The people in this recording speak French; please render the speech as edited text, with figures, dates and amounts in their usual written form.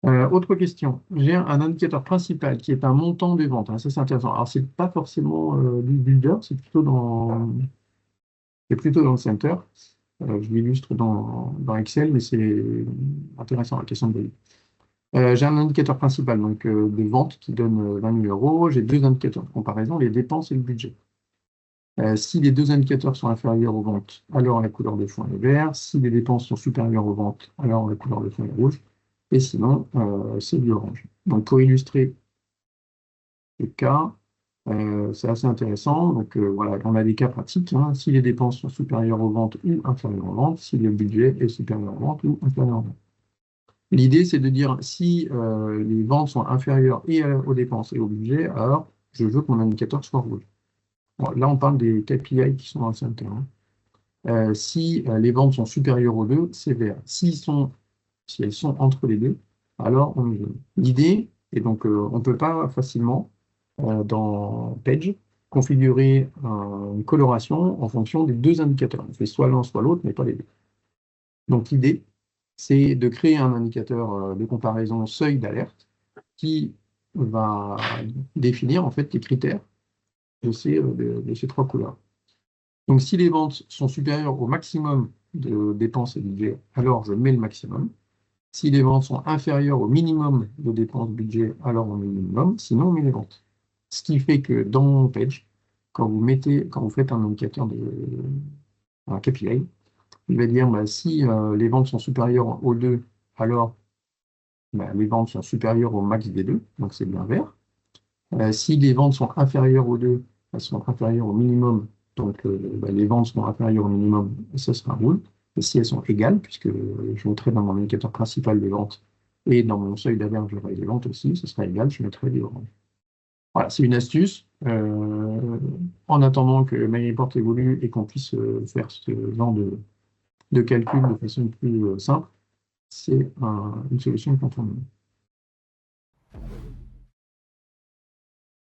Autre question. J'ai un indicateur principal qui est un montant des ventes, hein. Ça, c'est intéressant. Alors, c'est pas forcément du builder, c'est plutôt dans le center. Je l'illustre dans Excel, mais c'est intéressant la question de volume. J'ai un indicateur principal donc, de vente qui donne 20 000 euros. J'ai deux indicateurs de comparaison, les dépenses et le budget. Si les deux indicateurs sont inférieurs aux ventes, alors la couleur de fond est vert. Si les dépenses sont supérieures aux ventes, alors la couleur de fond est rouge. Et sinon, c'est du orange. Donc, pour illustrer le cas, c'est assez intéressant. Donc, voilà, on a des cas pratiques, hein. Si les dépenses sont supérieures aux ventes ou inférieures aux ventes, si le budget est supérieur aux ventes ou inférieur aux ventes. L'idée, c'est de dire si les ventes sont inférieures aux dépenses et au budget, alors je veux que mon indicateur soit rouge. Bon, là, on parle des KPI qui sont dans le center, hein. Si les ventes sont supérieures aux deux, c'est vert. Si elles sont entre les deux, alors on est jaune. L'idée, et donc on ne peut pas facilement, dans Page, configurer une coloration en fonction des deux indicateurs. On fait soit l'un, soit l'autre, mais pas les deux. Donc l'idée, c'est de créer un indicateur de comparaison seuil d'alerte qui va définir en fait les critères de ces trois couleurs. Donc si les ventes sont supérieures au maximum de dépenses et budget, alors je mets le maximum. Si les ventes sont inférieures au minimum de dépenses budget, alors on met le minimum, sinon on met les ventes. Ce qui fait que dans Page, quand vous faites un indicateur un KPI, il va dire si les ventes sont supérieures aux deux, alors les ventes sont supérieures au max des deux, donc c'est bien vert. Si les ventes sont inférieures aux deux, elles sont inférieures au minimum, donc les ventes sont inférieures au minimum, et ça sera rouge. Et si elles sont égales, puisque je mettrai dans mon indicateur principal des ventes et dans mon seuil d'alerte, j'aurai les ventes aussi, ce sera égal, je mettrai des oranges. Voilà, c'est une astuce. En attendant que MyReport évolue et qu'on puisse faire ce genre de calcul de façon plus simple, c'est une solution contournée.